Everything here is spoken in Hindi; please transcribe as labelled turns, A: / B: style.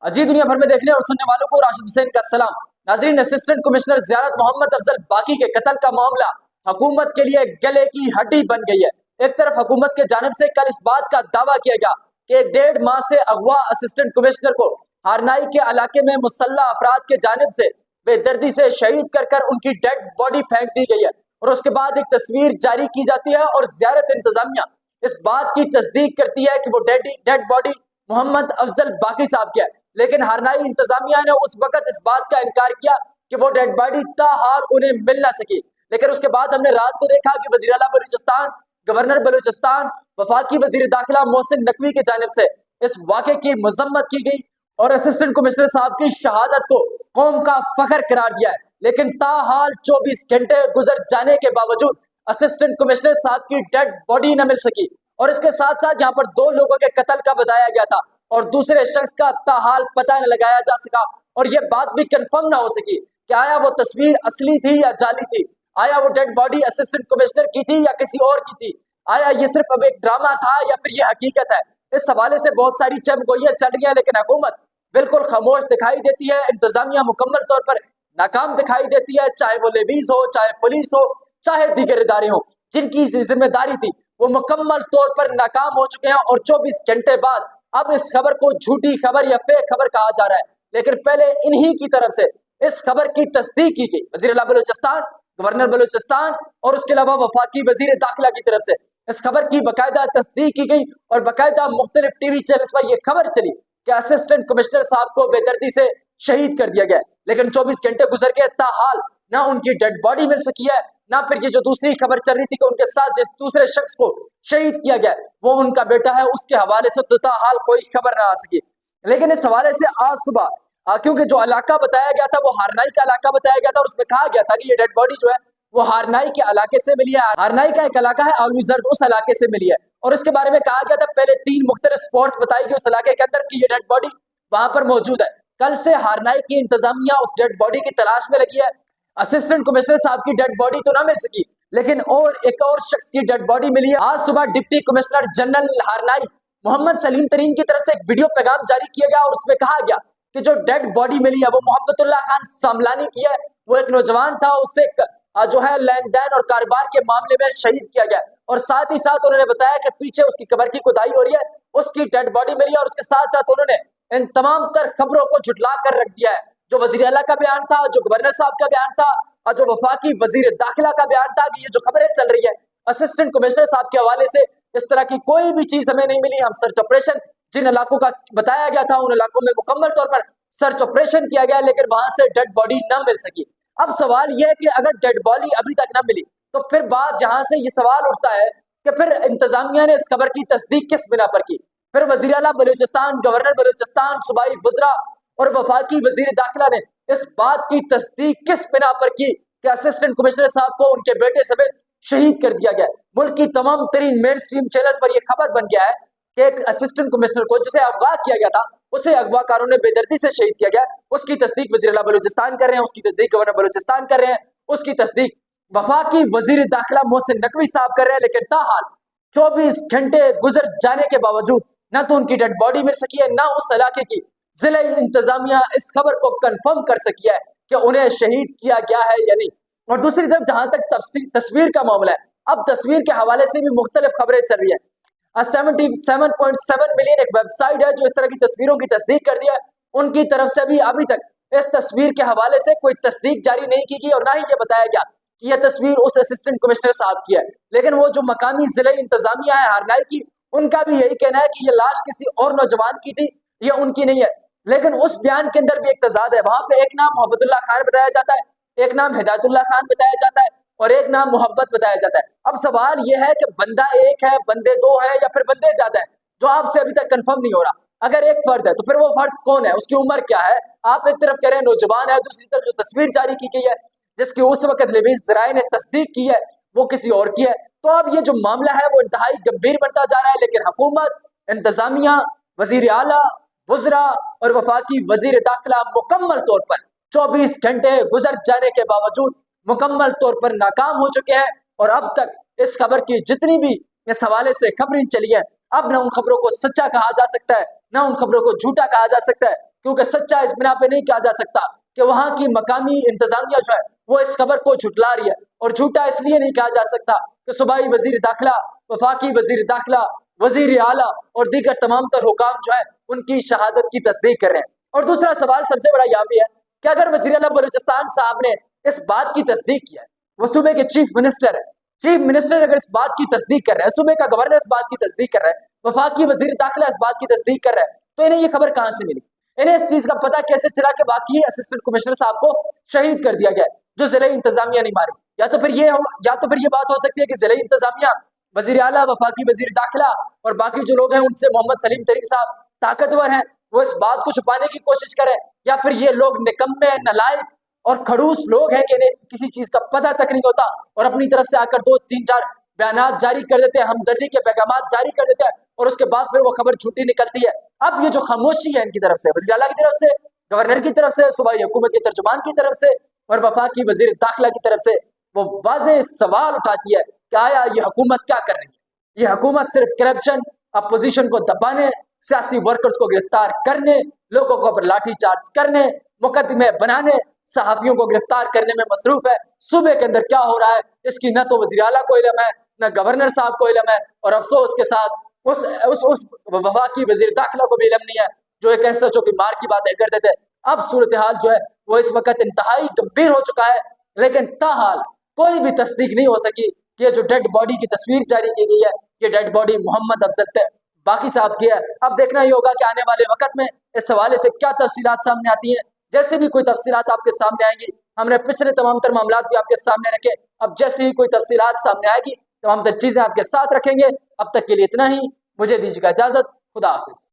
A: अजी दुनिया भर में देखने और सुनने वालों को राशिद हुसैन का सलाम। नाजरीन, असिस्टेंट कमिश्नर ज़ियारत मोहम्मद अफजल बाकी के कत्ल का मामला हुकूमत के लिए गले की हड्डी बन गई है। एक तरफ हुकूमत के जानिब से कल इस बात का दावा किया गया कि 1.5 माह से अगवा असिस्टेंट कमिश्नर को हारनाई के इलाके में मुसल्ला अफराद के जानिब से बेदर्दी से शहीद कर उनकी डेड बॉडी फेंक दी गई है और उसके बाद एक तस्वीर जारी की जाती है और ज़ियारत इंतजामिया इस बात की तस्दीक करती है कि वो डेड बॉडी मोहम्मद अफजल बाकी साहब की है। लेकिन हारनाई इंतजामिया ने उस वक्त इस बात का इनकार किया कि वो डेड बॉडी ताहाल उन्हें मिल ना सकी। लेकिन उसके बाद हमने रात को देखा कि वज़ीर आला बलूचिस्तान, गवर्नर बलूचिस्तान, वफाकी वज़ीर दाखिला मोहसिन नकवी की जानिब से इस वाक़े की मजम्मत की गई और असिस्टेंट कमिश्नर साहब की शहादत को कौम का फखर करार दिया है। लेकिन ताहाल 24 घंटे गुजर जाने के बावजूद असिस्टेंट कमिश्नर साहब की डेड बॉडी न मिल सकी और इसके साथ साथ यहाँ पर 2 लोगों के कत्ल का बताया गया था और दूसरे शख्स का ताहाल पता न लगाया जा सका और यह बात भी कंफर्म ना हो सकी कि आया वो तस्वीर असली थी या जाली थी, आया वो डेड बॉडी असिस्टेंट कमिश्नर की थी या किसी और की थी, आया ये सिर्फ अब एक ड्रामा था या फिर ये हकीकत है। इस हवाले से बहुत सारी चमगोइयां चल रही है, लेकिन हुकूमत बिल्कुल खामोश दिखाई देती है। इंतजामिया मुकम्मल तौर पर नाकाम दिखाई देती है, चाहे वो लेवीज हो, चाहे पुलिस हो, चाहे दीगर इदारे हो जिनकी जिम्मेदारी थी वो मुकम्मल तौर पर नाकाम हो चुके हैं। और 24 घंटे बाद अब इस खबर को झूठी खबर या फेक खबर कहा जा रहा है, लेकिन पहले इन्हीं की तरफ से इस खबर की तस्दीक की गई। वज़ीर आला बलूचिस्तान, गवर्नर बलूचिस्तान और उसके अलावा वफाकी वज़ीर दाखिला की तरफ से इस खबर की बाकायदा तस्दीक की गई और बाकायदा मुख्तलिफ टीवी चैनल पर यह खबर चली कि असिस्टेंट कमिश्नर साहब को बेदर्दी से शहीद कर दिया गया। लेकिन 24 घंटे गुजर गए, ताहाल ना उनकी डेड बॉडी मिल सकी है, ना फिर ये जो दूसरी खबर चल रही थी कि उनके साथ जिस दूसरे शख्स को शहीद किया गया वो उनका बेटा है, उसके हवाले से तो ताहाल कोई खबर ना आ सकी। लेकिन इस हवाले से आज सुबह क्योंकि जो इलाका बताया गया था वो हारनाई का इलाका बताया गया था और उसमें कहा गया था कि ये डेड बॉडी जो है वो हारनाई के इलाके से मिली है। हारनाई का एक इलाका है आलूजर्द, उस इलाके से मिली है और इसके बारे में कहा गया था पहले 3 मुख्तलिफ स्पॉट्स बताई गई उस इलाके के अंदर की ये डेड बॉडी वहां पर मौजूद है। कल से हारनाई की इंतजामिया उस डेड बॉडी की तलाश में लगी है। असिस्टेंट कमिश्नर साहब की डेड बॉडी तो ना मिल सकी, लेकिन और एक और शख्स की डेड बॉडी मिली है। आज सुबह deputy commissioner general Harnai Mohammad Salim Tareen की तरफ से एक वीडियो पैगाम जारी किया गया और उसमें कहा गया कि जो डेड बॉडी मिली है वो मोहब्बतुल्लाह खान सामलानी की है। वो एक नौजवान था, उससे जो है लेन देन और कारोबार के मामले में शहीद किया गया और साथ ही साथ उन्होंने बताया कि पीछे उसकी कब्र की खुदाई हो रही है, उसकी डेड बॉडी मिली है और उसके साथ साथ उन्होंने इन तमाम तर खबरों को झुटला कर रख दिया है। जो वजीर आला का बयान था, जो गवर्नर साहब का बयान था और जो वफाकी वजीर दाखिला का बयान था कि ये जो खबरें चल रही है असिस्टेंट कमिश्नर साहब के हवाले से, इस तरह की कोई भी चीज हमें नहीं मिली। हम सर्च ऑपरेशन जिन इलाकों का बताया गया था उन इलाकों में मुकम्मल तौर पर सर्च ऑपरेशन किया गया, लेकिन वहां से डेड बॉडी न मिल सकी। अब सवाल यह है कि अगर डेड बॉडी अभी तक न मिली तो फिर बात जहां से ये सवाल उठता है कि फिर इंतजामिया ने इस खबर की तस्दीक किस बिना पर की। फिर वज़ीर आला बलूचिस्तान, गवर्नर बलूचिस्तान, सूबाई वज़रा और वफाकी वज़ीर दाखिला ने इस बात की तस्दीक किस बिना पर की कि असिस्टेंट कमिश्नर साहब को उनके बेटे समेत शहीद कर दिया गया। मुल्क की तमाम तरीन मेन स्ट्रीम चैनल्स पर यह खबर बन गया है कि एक असिस्टेंट कमिश्नर को जिसे अगवा किया गया था उसे अगवाकारों ने बेदर्दी से शहीद किया गया। उसकी तस्दीक वज़ीर आला बलूचिस्तान कर रहे हैं, उसकी तस्दीक गवर्नर बलूचिस्तान कर रहे हैं, उसकी तस्दीक वफाकी वज़ीर दाखिला मोहसिन नकवी साहब कर रहे हैं। लेकिन ताहाल 24 घंटे गुजर जाने के बावजूद न तो उनकी डेड बॉडी मिल सकी है, न उस इलाके की जिला इंतजामिया इस खबर को कंफर्म कर सकी है कि उन्हें शहीद किया गया है या नहीं। और दूसरी तरफ जहां तक तस्वीर का मामला है, अब तस्वीर के हवाले से भी मुख्तलिफ खबरें चल रही है। 77.7 मिलियन एक वेबसाइट है जो इस तरह की तस्वीरों की तस्दीक कर दिया है, उनकी तरफ से भी अभी तक इस तस्वीर के हवाले से कोई तस्दीक जारी नहीं की गई और ना ही ये बताया गया कि यह तस्वीर उस असिस्टेंट कमिश्नर साहब की है। लेकिन वो जो मकामी जिला इंतजामिया है हारनाई की, उनका भी यही कहना है कि ये लाश किसी और नौजवान की थी, ये उनकी नहीं है। लेकिन उस बयान के अंदर भी एक तजाद है, वहां पे एक नाम मोहब्बतुल्लाह खान बताया जाता है, एक नाम हिदायतुल्लाह खान बताया जाता है और एक नाम मोहब्बत बताया जाता है। अब सवाल यह है कि बंदा एक है, बंदे 2 है या फिर बंदे ज्यादा है, जो आपसे अभी तक कंफर्म नहीं हो रहा। अगर एक फर्द है तो फिर वो फर्द कौन है, उसकी उम्र क्या है? आप एक तरफ कह रहे हैं नौजवान है, दूसरी तरफ जो तस्वीर जारी की गई है जिसकी उस वक्त लेवीज जराए ने तस्दीक की है वो किसी और की है। तो अब ये जो मामला है वो इंतहाई गंभीर बनता जा रहा है। लेकिन हुकूमत, इंतजामिया, वजीर आला, वज़रा और वफाकी वजीर दाखिला मुकम्मल तौर पर 24 घंटे गुजर जाने के बावजूद मुकम्मल तौर पर नाकाम हो चुके हैं। और अब तक इस खबर की जितनी भी इस हवाले से खबरें चली है, अब न उन खबरों को सच्चा कहा जा सकता है, न उन खबरों को झूठा कहा जा सकता है। क्योंकि सच्चा इस बिना पे नहीं कहा जा सकता कि वहां की मकामी इंतजामिया जो है वो इस खबर को झुटला रही है, और झूठा इसलिए नहीं कहा जा सकता कि सूबाई वजीर दाखिला, वफाकी वजीर दाखिला, वजीर आला और दीगर तमाम तर हुकाम जो है उनकी शहादत की तस्दीक कर रहे हैं। और दूसरा सवाल सबसे बड़ा यहाँ भी है कि अगर वजीर आला बलूचिस्तान साहब ने इस बात की तस्दीक किया है, वो सूबे के चीफ मिनिस्टर है, चीफ मिनिस्टर अगर इस बात की तस्दीक कर रहे हैं, सूबे का गवर्नर इस बात की तस्दीक कर रहा है, वफाकी वजीर दाखिला इस बात की तस्दीक कर रहा है, तो इन्हें ये खबर कहां से मिली? इन्हें इस चीज का पता कैसे चला कि बाकी असिस्टेंट कमिश्नर साहब को शहीद कर दिया गया जो जिले इंतजामिया नहीं मारी? या तो फिर ये बात हो सकती है कि जिले इंतजामिया, वजीर आला, वफाकी वजीर दाखिला और बाकी जो लोग हैं उनसे मोहम्मद सलीम तरीन साहब ताकतवर हैं, वो इस बात को छुपाने की कोशिश करें, या फिर ये लोग निकम्मे, नालायक और खड़ूस लोग हैं कि इन्हें किसी चीज का पता तक नहीं होता और अपनी तरफ से आकर 2-3-4 बयान जारी कर देते हैं, हमदर्दी के पैगाम जारी कर देते हैं, और उसके बाद फिर वो खबर झूठी निकलती है। अब ये जो खामोशी है इनकी तरफ से, वज़ीर आला की तरफ से, गवर्नर की तरफ से, सूबाई हुकूमत के तर्जुमान की तरफ से और वफाकी वजीर दाखिला की तरफ से, वो वाज़ेह सवाल उठाती है कि आया ये हुकूमत क्या कर रही है? ये हुकूमत सिर्फ करप्शन, अपोजिशन को दबाने, सियासी वर्कर्स को गिरफ्तार करने, लोगों को पर लाठी चार्ज करने, मुकदमे बनाने, सहाफियों को गिरफ्तार करने में मसरूफ है। सूबे के अंदर क्या हो रहा है इसकी न तो वज़ीर आला को इल्म है, न गवर्नर साहब को इल्म है, और अफसोस के साथ उस वफाकी वजीर दाखिला को भी इल्म नहीं है जो एक SHO की मार की बातें करते थे। अब सूरत हाल जो है वो इस वक्त इंतहाई गंभीर हो चुका है, लेकिन ताहाल कोई भी तस्दीक नहीं हो सकी कि ये जो डेड बॉडी की तस्वीर जारी की गई है, ये डेड बॉडी मोहम्मद अफजल बाकी साहब की है। अब देखना ही होगा कि आने वाले वक्त में इस हवाले से क्या तफसीलात सामने आती हैं। जैसे भी कोई तफसीलात आपके सामने आएंगी, हमने पिछले तमाम तर मामला भी आपके सामने रखे, अब जैसे ही कोई तफसीलात सामने आएगी तमाम तर चीजें आपके साथ रखेंगे। अब तक के लिए इतना ही, मुझे दीजिएगा इजाजत, खुदा हाफिज।